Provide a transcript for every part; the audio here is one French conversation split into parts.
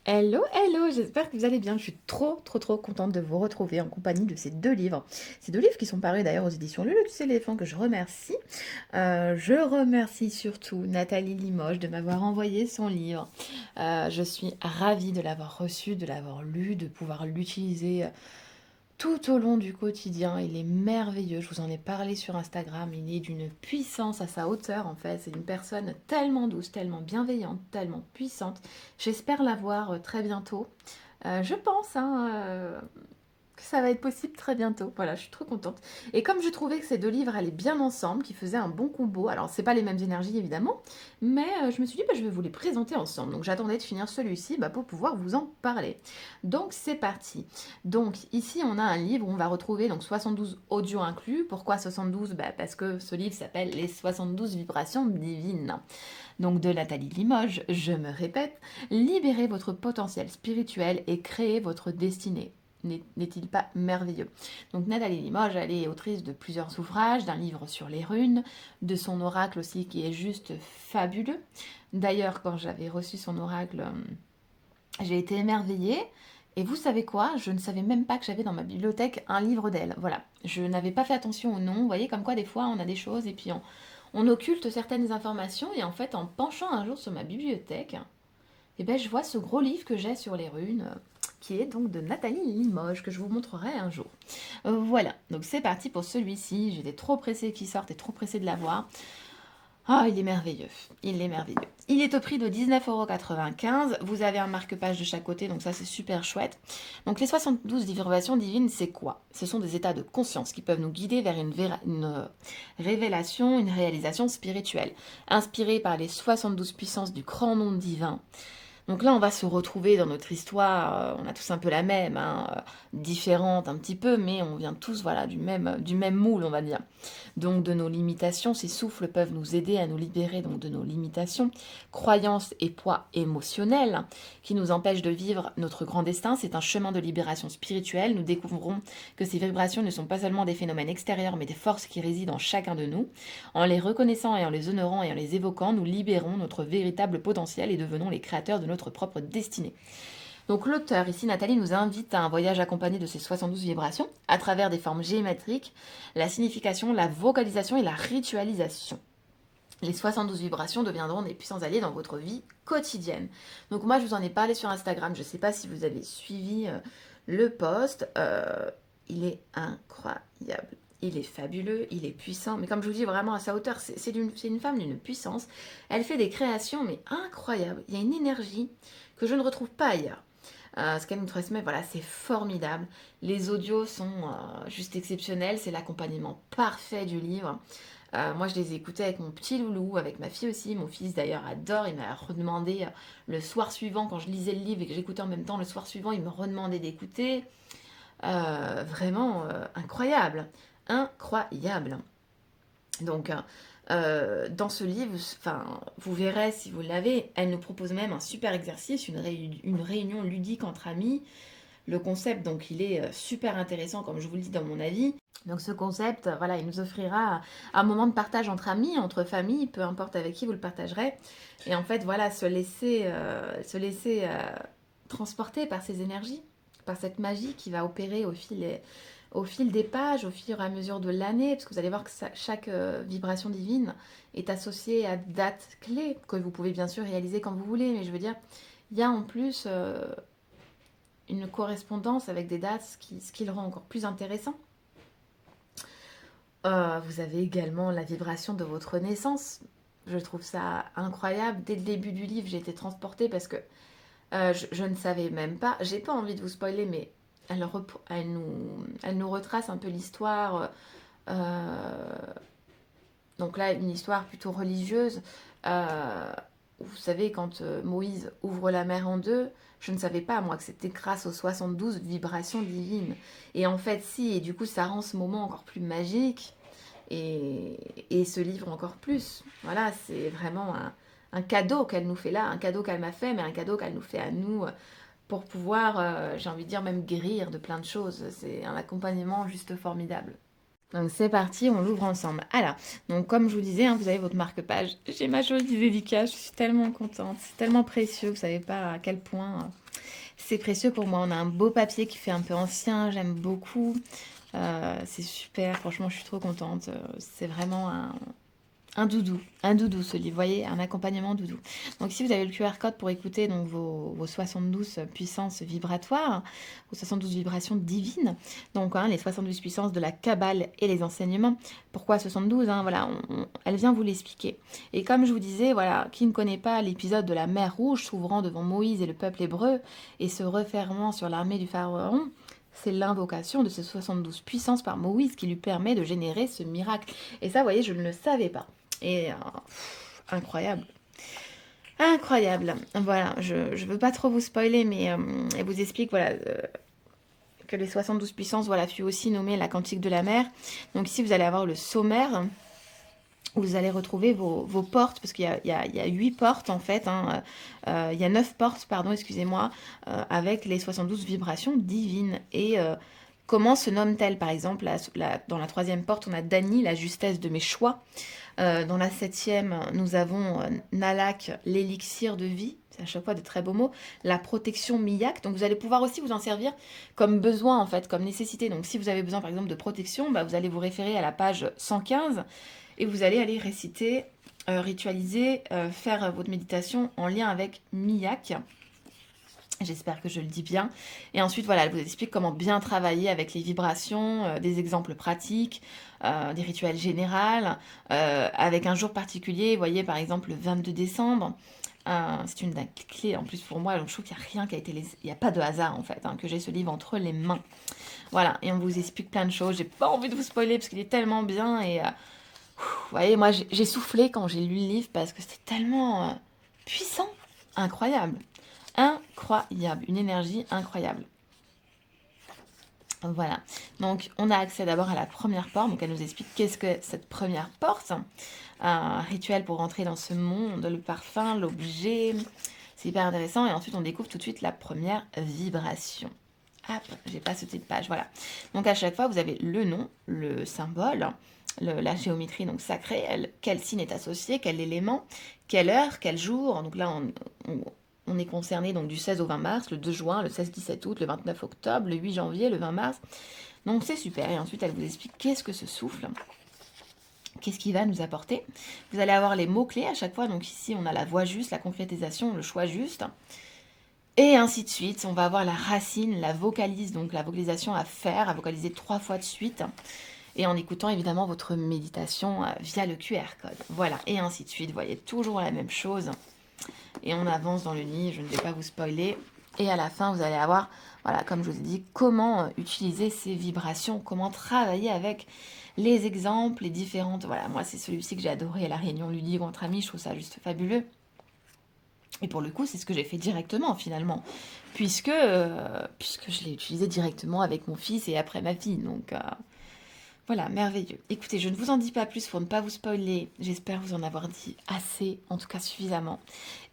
Hello, hello, j'espère que vous allez bien. Je suis trop contente de vous retrouver en compagnie de ces deux livres. Ces deux livres qui sont parus d'ailleurs aux éditions Le Luxe Éléphant que je remercie. Je remercie surtout Nathalie Limoges de m'avoir envoyé son livre. Je suis ravie de l'avoir reçu, de l'avoir lu, de pouvoir l'utiliser tout au long du quotidien. Il est merveilleux, je vous en ai parlé sur Instagram, il est d'une puissance à sa hauteur en fait. C'est une personne tellement douce, tellement bienveillante, tellement puissante. J'espère la voir très bientôt. Je pense que ça va être possible très bientôt. Voilà, je suis trop contente. Et comme je trouvais que ces deux livres allaient bien ensemble, qu'ils faisaient un bon combo, alors c'est pas les mêmes énergies évidemment, mais je me suis dit je vais vous les présenter ensemble. Donc j'attendais de finir celui-ci pour pouvoir vous en parler. Donc c'est parti. Donc ici on a un livre où on va retrouver donc 72 audios inclus. Pourquoi 72? Parce que ce livre s'appelle Les 72 vibrations divines. Donc de Nathalie Limoges, je me répète, libérez votre potentiel spirituel et créez votre destinée. N'est-il pas merveilleux? Donc Nathalie Limoges, elle est autrice de plusieurs ouvrages, d'un livre sur les runes, de son oracle aussi qui est juste fabuleux. D'ailleurs, quand j'avais reçu son oracle, j'ai été émerveillée. Et vous savez quoi? Je ne savais même pas que j'avais dans ma bibliothèque un livre d'elle. Voilà. Je n'avais pas fait attention au nom. Vous voyez, comme quoi des fois on a des choses et puis on occulte certaines informations. Et en fait, en penchant un jour sur ma bibliothèque, je vois ce gros livre que j'ai sur les runes, qui est donc de Nathalie Limoges, que je vous montrerai un jour. Voilà, donc c'est parti pour celui-ci. J'étais trop pressée qu'il sorte et trop pressée de l'avoir. Ah, il est merveilleux. Il est merveilleux. Il est au prix de 19,95 €. Vous avez un marque-page de chaque côté, donc ça c'est super chouette. Donc les 72 vibrations divines, c'est quoi? Ce sont des états de conscience qui peuvent nous guider vers une révélation, une réalisation spirituelle, inspirée par les 72 puissances du grand nom divin. Donc là, on va se retrouver dans notre histoire. On a tous un peu la même, différente un petit peu, mais on vient tous, voilà, du même moule, on va dire. Donc de nos limitations, ces souffles peuvent nous aider à nous libérer donc de nos limitations, croyances et poids émotionnels qui nous empêchent de vivre notre grand destin. C'est un chemin de libération spirituelle. Nous découvrons que ces vibrations ne sont pas seulement des phénomènes extérieurs, mais des forces qui résident en chacun de nous. En les reconnaissant et en les honorant et en les évoquant, nous libérons notre véritable potentiel et devenons les créateurs de notre propre destinée. Donc l'auteur, ici Nathalie, nous invite à un voyage accompagné de ces 72 vibrations à travers des formes géométriques, la signification, la vocalisation et la ritualisation. Les 72 vibrations deviendront des puissants alliés dans votre vie quotidienne. Donc moi, je vous en ai parlé sur Instagram. Je ne sais pas si vous avez suivi le post. Il est incroyable. Il est fabuleux, il est puissant. Mais comme je vous dis, vraiment à sa hauteur, c'est une femme d'une puissance. Elle fait des créations, mais incroyables. Il y a une énergie que je ne retrouve pas ailleurs. Ce qu'elle nous transmet, voilà, c'est formidable. Les audios sont juste exceptionnels. C'est l'accompagnement parfait du livre. Moi, je les écoutais avec mon petit loulou, avec ma fille aussi. Mon fils, d'ailleurs, adore. Il m'a redemandé le soir suivant, quand je lisais le livre et que j'écoutais en même temps, le soir suivant, il me redemandait d'écouter. Vraiment incroyable. Incroyable. Donc, dans ce livre, vous verrez si vous l'avez, elle nous propose même un super exercice, une réunion ludique entre amis. Le concept, donc, il est super intéressant, comme je vous le dis dans mon avis. Donc, ce concept, voilà, il nous offrira un moment de partage entre amis, entre familles, peu importe avec qui vous le partagerez. Et en fait, voilà, se laisser transporter par ces énergies, par cette magie qui va opérer au fil des pages, au fur et à mesure de l'année, parce que vous allez voir que chaque vibration divine est associée à dates clés, que vous pouvez bien sûr réaliser quand vous voulez, mais je veux dire, il y a en plus une correspondance avec des dates, ce qui le rend encore plus intéressant. Vous avez également la vibration de votre naissance. Je trouve ça incroyable. Dès le début du livre, j'ai été transportée parce que je ne savais même pas. J'ai pas envie de vous spoiler, mais elle nous retrace un peu l'histoire. euh, donc là, une histoire plutôt religieuse. euh, vous savez, quand Moïse ouvre la mer en deux, je ne savais pas, moi, que c'était grâce aux 72 vibrations divines. Et en fait, si, et du coup, ça rend ce moment encore plus magique et ce livre encore plus. Voilà, c'est vraiment un cadeau qu'elle nous fait là, un cadeau qu'elle m'a fait, mais un cadeau qu'elle nous fait à nous pour pouvoir, j'ai envie de dire, même guérir de plein de choses. C'est un accompagnement juste formidable. Donc c'est parti, on l'ouvre ensemble. Alors, donc comme je vous disais, vous avez votre marque-page. J'ai ma jolie dédicace, je suis tellement contente, c'est tellement précieux, vous savez pas à quel point. C'est précieux pour moi. On a un beau papier qui fait un peu ancien, j'aime beaucoup. C'est super, franchement, je suis trop contente. C'est vraiment un doudou ce livre, vous voyez, un accompagnement doudou. Donc ici vous avez le QR code pour écouter donc vos 72 puissances vibratoires, vos 72 vibrations divines, donc les 72 puissances de la Kabbale et les enseignements. Pourquoi 72 voilà, elle vient vous l'expliquer. Et comme je vous disais, voilà, qui ne connaît pas l'épisode de la mer Rouge s'ouvrant devant Moïse et le peuple hébreu et se refermant sur l'armée du pharaon, c'est l'invocation de ces 72 puissances par Moïse qui lui permet de générer ce miracle. Et ça, vous voyez, je ne le savais pas. Et incroyable. Incroyable. Voilà, je ne veux pas trop vous spoiler, mais elle vous explique voilà, que les 72 puissances voilà, fut aussi nommée la cantique de la mer. Donc ici, vous allez avoir le sommaire où vous allez retrouver vos portes, parce qu'il y a 8 portes en fait, il y a 9 portes, pardon, excusez-moi, avec les 72 vibrations divines. Et comment se nomme-t-elle? Par exemple, dans la troisième porte, on a Dani, la justesse de mes choix. Dans la septième, nous avons Nalak, l'élixir de vie. C'est à chaque fois de très beaux mots. La protection Miyak. Donc vous allez pouvoir aussi vous en servir comme besoin en fait, comme nécessité. Donc si vous avez besoin par exemple de protection, vous allez vous référer à la page 115 et vous allez aller réciter, ritualiser, faire votre méditation en lien avec Miyak. J'espère que je le dis bien. Et ensuite, voilà, elle vous explique comment bien travailler avec les vibrations, des exemples pratiques, des rituels généraux, avec un jour particulier. Vous voyez, par exemple, le 22 décembre. C'est une clé en plus pour moi. Donc, je trouve qu'il n'y a rien qui a été... Il n'y a pas de hasard, en fait, que j'ai ce livre entre les mains. Voilà, et on vous explique plein de choses. J'ai pas envie de vous spoiler parce qu'il est tellement bien. Et vous voyez, moi, j'ai soufflé quand j'ai lu le livre parce que c'était tellement puissant, incroyable. Incroyable, une énergie incroyable. Voilà, donc on a accès d'abord à la première porte, donc elle nous explique qu'est-ce que cette première porte, un rituel pour rentrer dans ce monde, le parfum, l'objet, c'est hyper intéressant, et ensuite on découvre tout de suite la première vibration. Hop, j'ai pas sauté de page, voilà. Donc à chaque fois vous avez le nom, le symbole, la géométrie donc sacrée, quel signe est associé, quel élément, quelle heure, quel jour, donc là on est concerné donc du 16 au 20 mars, le 2 juin, le 16-17 août, le 29 octobre, le 8 janvier, le 20 mars. Donc c'est super. Et ensuite, elle vous explique qu'est-ce que ce souffle, qu'est-ce qu'il va nous apporter. Vous allez avoir les mots-clés à chaque fois. Donc ici, on a la voix juste, la concrétisation, le choix juste. Et ainsi de suite. On va avoir la racine, la vocalise, donc la vocalisation à faire, à vocaliser 3 fois de suite. Et en écoutant évidemment votre méditation via le QR code. Voilà, et ainsi de suite. Vous voyez toujours la même chose. Et on avance dans le livre, je ne vais pas vous spoiler. Et à la fin, vous allez avoir, voilà, comme je vous ai dit, comment utiliser ces vibrations, comment travailler avec les exemples, les différentes... Voilà, moi, c'est celui-ci que j'ai adoré, la réunion ludique entre amis, je trouve ça juste fabuleux. Et pour le coup, c'est ce que j'ai fait directement, finalement, puisque je l'ai utilisé directement avec mon fils et après ma fille, donc... Voilà, merveilleux. Écoutez, je ne vous en dis pas plus pour ne pas vous spoiler. J'espère vous en avoir dit assez, en tout cas suffisamment.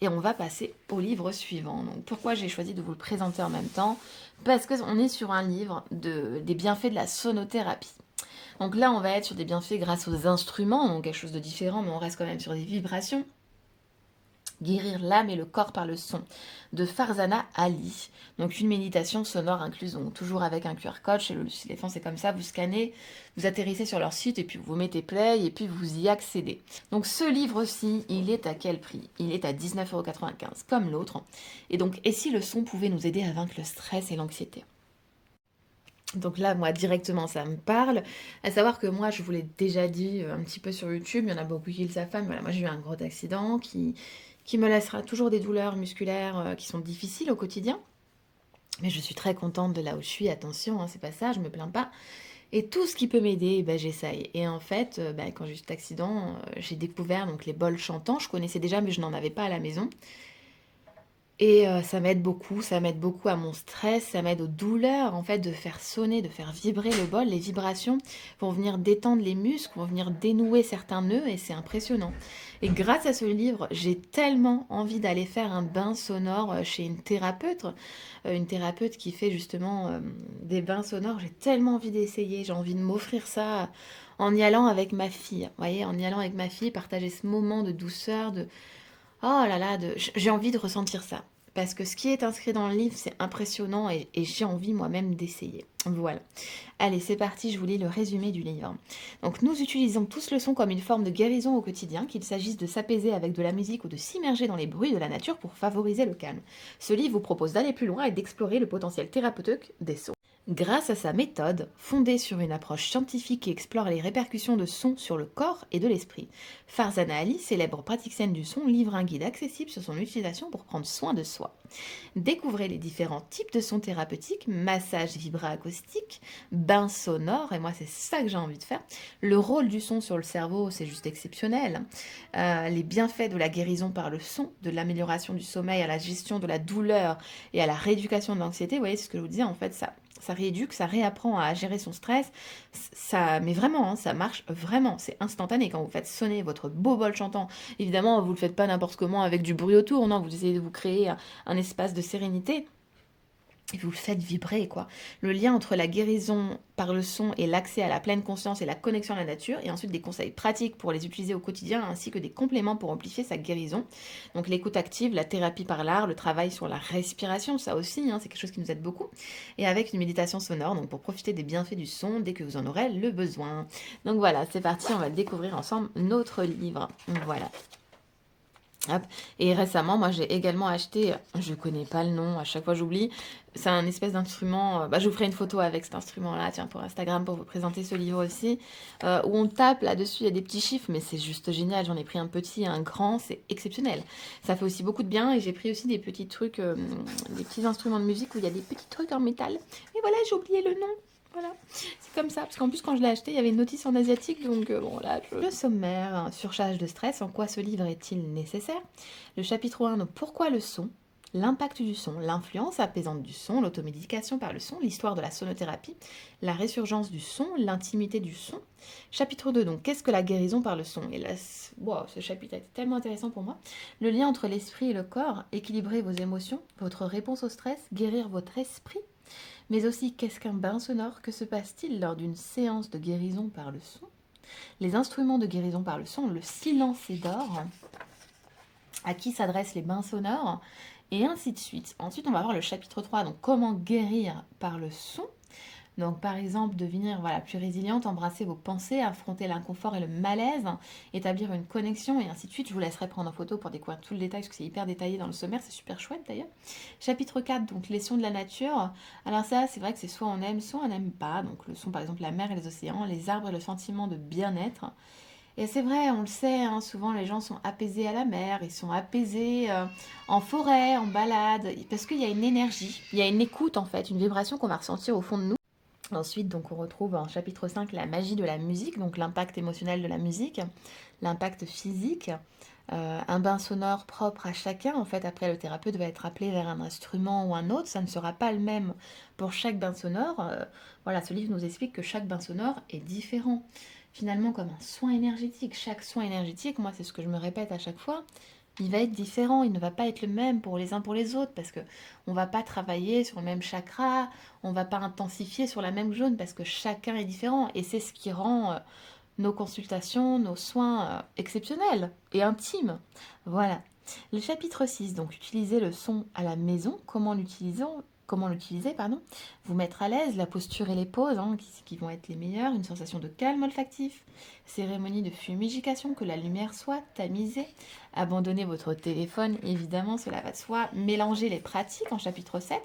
Et on va passer au livre suivant. Donc, pourquoi j'ai choisi de vous le présenter en même temps? Parce qu'on est sur un livre des bienfaits de la sonothérapie. Donc là, on va être sur des bienfaits grâce aux instruments, donc quelque chose de différent, mais on reste quand même sur des vibrations. Guérir l'âme et le corps par le son, de Farzana Ali. Donc une méditation sonore incluse, donc toujours avec un QR code. Chez le Lucie-Léphant, c'est comme ça, vous scannez, vous atterrissez sur leur site et puis vous mettez play et puis vous y accédez. Donc ce livre-ci, il est à quel prix? Il est à 19,95 € comme l'autre. Et donc, et si le son pouvait nous aider à vaincre le stress et l'anxiété? Donc là, moi, directement, ça me parle. À savoir que moi, je vous l'ai déjà dit un petit peu sur YouTube, il y en a beaucoup qui le savent pas, mais voilà, moi, j'ai eu un gros accident qui me laissera toujours des douleurs musculaires qui sont difficiles au quotidien. Mais je suis très contente de là où je suis, attention, c'est pas ça, je me plains pas. Et tout ce qui peut m'aider, j'essaye. Et en fait, quand j'ai eu cet accident, j'ai découvert donc les bols chantants. Je connaissais déjà, mais je n'en avais pas à la maison. Et ça m'aide beaucoup à mon stress, ça m'aide aux douleurs, en fait, de faire sonner, de faire vibrer le bol. Les vibrations vont venir détendre les muscles, vont venir dénouer certains nœuds, et c'est impressionnant. Et grâce à ce livre, j'ai tellement envie d'aller faire un bain sonore chez une thérapeute qui fait justement des bains sonores. J'ai tellement envie d'essayer, j'ai envie de m'offrir ça en y allant avec ma fille. Vous voyez, en y allant avec ma fille, partager ce moment de douceur, de... Oh là là, j'ai envie de ressentir ça. parce que ce qui est inscrit dans le livre, c'est impressionnant et j'ai envie moi-même d'essayer. Voilà. Allez, c'est parti, je vous lis le résumé du livre. Donc, nous utilisons tous le son comme une forme de guérison au quotidien, qu'il s'agisse de s'apaiser avec de la musique ou de s'immerger dans les bruits de la nature pour favoriser le calme. Ce livre vous propose d'aller plus loin et d'explorer le potentiel thérapeutique des sons. Grâce à sa méthode, fondée sur une approche scientifique qui explore les répercussions de son sur le corps et de l'esprit, Farzana Ali, célèbre praticienne du son, livre un guide accessible sur son utilisation pour prendre soin de soi. Découvrez les différents types de sons thérapeutiques, massage vibra-acoustique, bain sonore, et moi c'est ça que j'ai envie de faire. Le rôle du son sur le cerveau, c'est juste exceptionnel. Les bienfaits de la guérison par le son, de l'amélioration du sommeil à la gestion de la douleur et à la rééducation de l'anxiété, vous voyez, c'est ce que je vous disais, en fait, ça rééduque, ça réapprend à gérer son stress. Mais vraiment, hein, ça marche vraiment. C'est instantané quand vous faites sonner votre beau bol chantant. Évidemment, vous ne le faites pas n'importe comment avec du bruit autour. Non, vous essayez de vous créer un espace de sérénité. Et vous le faites vibrer, quoi. Le lien entre la guérison par le son et l'accès à la pleine conscience et la connexion à la nature, et ensuite des conseils pratiques pour les utiliser au quotidien, ainsi que des compléments pour amplifier sa guérison. Donc l'écoute active, la thérapie par l'art, le travail sur la respiration, ça aussi, hein, c'est quelque chose qui nous aide beaucoup. Et avec une méditation sonore, donc pour profiter des bienfaits du son dès que vous en aurez le besoin. Donc voilà, c'est parti, on va découvrir ensemble notre livre. Voilà. Hop. Et récemment, moi j'ai également acheté, je connais pas le nom, à chaque fois j'oublie, c'est un espèce d'instrument, je vous ferai une photo avec cet instrument-là, tiens, pour Instagram, pour vous présenter ce livre aussi, où on tape là-dessus, il y a des petits chiffres, mais c'est juste génial, j'en ai pris un petit et un grand, c'est exceptionnel. Ça fait aussi beaucoup de bien, et j'ai pris aussi des petits trucs, des petits instruments de musique où il y a des petits trucs en métal, mais voilà, j'ai oublié le nom. Voilà, c'est comme ça, parce qu'en plus quand je l'ai acheté, il y avait une notice en asiatique, donc bon là, Le sommaire, surcharge de stress, en quoi ce livre est-il nécessaire? Le chapitre 1, donc pourquoi le son? L'impact du son, l'influence apaisante du son, l'automédication par le son, l'histoire de la sonothérapie, la résurgence du son, l'intimité du son. Chapitre 2, donc qu'est-ce que la guérison par le son? Et là, wow, ce chapitre a été tellement intéressant pour moi. Le lien entre l'esprit et le corps, équilibrer vos émotions, votre réponse au stress, guérir votre esprit. Mais aussi, qu'est-ce qu'un bain sonore? Que se passe-t-il lors d'une séance de guérison par le son? Les instruments de guérison par le son, le silencier d'or, à qui s'adressent les bains sonores, et ainsi de suite. Ensuite, on va voir le chapitre 3, donc comment guérir par le son. Donc par exemple, devenir plus résiliente, embrasser vos pensées, affronter l'inconfort et le malaise, établir une connexion et ainsi de suite. Je vous laisserai prendre en photo pour découvrir tout le détail parce que c'est hyper détaillé dans le sommaire, c'est super chouette d'ailleurs. Chapitre 4, donc les sons de la nature. Alors ça, c'est vrai que c'est soit on n'aime pas. Donc le son par exemple la mer et les océans, les arbres et le sentiment de bien-être. Et c'est vrai, on le sait, hein, souvent les gens sont apaisés à la mer, ils sont apaisés en forêt, en balade, parce qu'il y a une énergie, il y a une écoute en fait, une vibration qu'on va ressentir au fond de nous. Ensuite, donc, on retrouve en chapitre 5 la magie de la musique, donc l'impact émotionnel de la musique, l'impact physique, un bain sonore propre à chacun. En fait, après, le thérapeute va être appelé vers un instrument ou un autre. Ça ne sera pas le même pour chaque bain sonore. Voilà, ce livre nous explique que chaque bain sonore est différent. Finalement, comme un soin énergétique. Chaque soin énergétique, moi, c'est ce que je me répète à chaque fois, il va être différent, il ne va pas être le même pour les uns pour les autres, parce que on va pas travailler sur le même chakra, on va pas intensifier sur la même zone, parce que chacun est différent, et c'est ce qui rend nos consultations, nos soins exceptionnels et intimes. Voilà. Le chapitre 6, donc utiliser le son à la maison, comment l'utiliser, pardon, vous mettre à l'aise, la posture et les poses qui vont être les meilleures, une sensation de calme olfactif, cérémonie de fumification, que la lumière soit tamisée, abandonner votre téléphone, évidemment, cela va de soi, mélanger les pratiques en chapitre 7,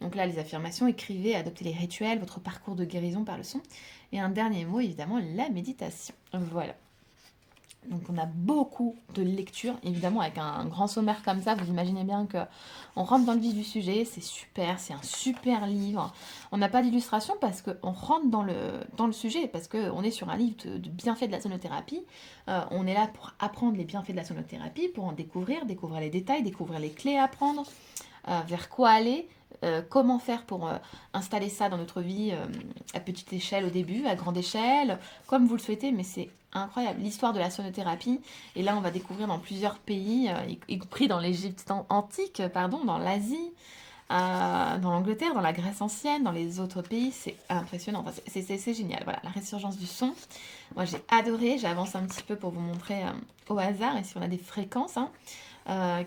donc là les affirmations, écrivez, adoptez les rituels, votre parcours de guérison par le son, et un dernier mot, évidemment, la méditation. Voilà. Donc on a beaucoup de lectures, évidemment avec un grand sommaire comme ça, vous imaginez bien que on rentre dans le vif du sujet, c'est super, c'est un super livre. On n'a pas d'illustration parce qu'on rentre dans le sujet, parce qu'on est sur un livre de bienfaits de la sonothérapie. On est là pour apprendre les bienfaits de la sonothérapie, pour en découvrir les détails, découvrir les clés à prendre, vers quoi aller, comment faire pour installer ça dans notre vie à petite échelle au début, à grande échelle, comme vous le souhaitez, mais c'est incroyable. L'histoire de la sonothérapie, et là on va découvrir dans plusieurs pays, y compris dans l'Égypte antique, dans l'Asie, dans l'Angleterre, dans la Grèce ancienne, dans les autres pays, c'est impressionnant, enfin, c'est génial. Voilà, la résurgence du son, moi j'ai adoré, j'avance un petit peu pour vous montrer au hasard, ici on a des fréquences,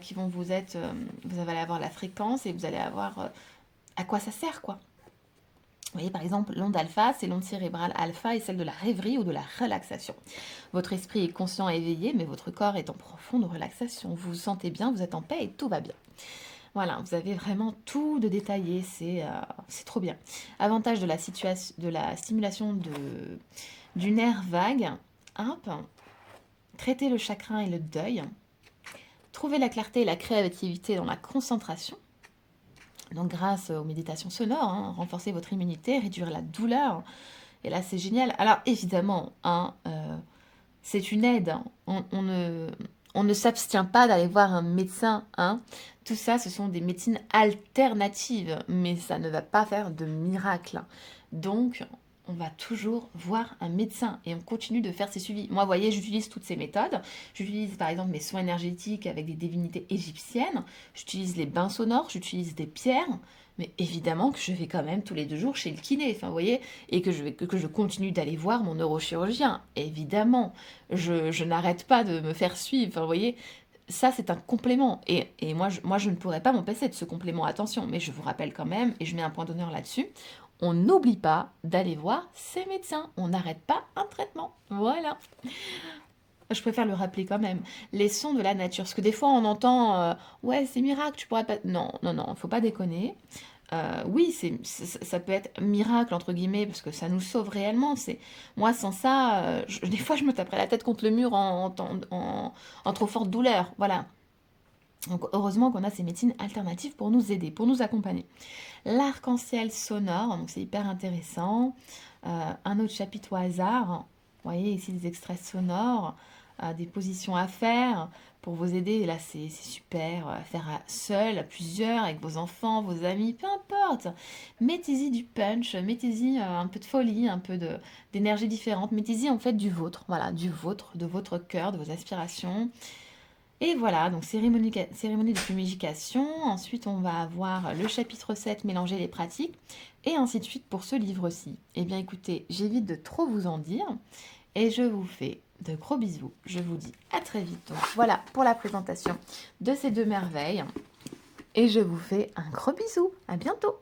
qui vont vous être... vous allez avoir la fréquence et vous allez avoir à quoi ça sert, quoi. Vous voyez, par exemple, l'onde alpha, c'est l'onde cérébrale alpha et celle de la rêverie ou de la relaxation. Votre esprit est conscient et éveillé, mais votre corps est en profonde relaxation. Vous vous sentez bien, vous êtes en paix et tout va bien. Voilà, vous avez vraiment tout de détaillé, c'est trop bien. Avantage de de la stimulation du nerf vague. Hop. Traiter le chagrin et le deuil. Trouver la clarté et la créativité dans la concentration. Donc grâce aux méditations sonores, hein, renforcer votre immunité, réduire la douleur. Et là, c'est génial. Alors évidemment, hein, c'est une aide. Hein. On ne s'abstient pas d'aller voir un médecin. Hein. Tout ça, ce sont des médecines alternatives, mais ça ne va pas faire de miracle. Donc, on va toujours voir un médecin et on continue de faire ses suivis. Moi, vous voyez, j'utilise toutes ces méthodes. J'utilise par exemple mes soins énergétiques avec des divinités égyptiennes. J'utilise les bains sonores, j'utilise des pierres. Mais évidemment que je vais quand même tous les 2 jours chez le kiné, enfin, vous voyez, et que je continue d'aller voir mon neurochirurgien. Évidemment, je n'arrête pas de me faire suivre, enfin, vous voyez, ça c'est un complément. Et moi, je ne pourrais pas m'en passer de ce complément, attention, mais je vous rappelle quand même, et je mets un point d'honneur là-dessus, on n'oublie pas d'aller voir ses médecins. On n'arrête pas un traitement. Voilà. Je préfère le rappeler quand même. Les sons de la nature. Parce que des fois, on entend ouais, c'est miracle, tu pourrais pas. Non, non, non, faut pas déconner. Oui, ça peut être miracle, entre guillemets, parce que ça nous sauve réellement. Moi, sans ça, des fois, je me taperais la tête contre le mur en trop forte douleur. Voilà. Donc, heureusement qu'on a ces médecines alternatives pour nous aider, pour nous accompagner. L'arc-en-ciel sonore, donc c'est hyper intéressant. Un autre chapitre au hasard. Vous voyez ici des extraits sonores, des positions à faire pour vous aider. Et là, c'est super. À faire seul, à plusieurs, avec vos enfants, vos amis, peu importe. Mettez-y du punch, mettez-y un peu de folie, un peu d'énergie différente. Mettez-y en fait du vôtre. Voilà, du vôtre, de votre cœur, de vos aspirations. Et voilà, donc cérémonie de fumification. Ensuite, on va avoir le chapitre 7, mélanger les pratiques. Et ainsi de suite pour ce livre-ci. Eh bien, écoutez, j'évite de trop vous en dire. Et je vous fais de gros bisous. Je vous dis à très vite. Donc voilà pour la présentation de ces 2 merveilles. Et je vous fais un gros bisou. À bientôt.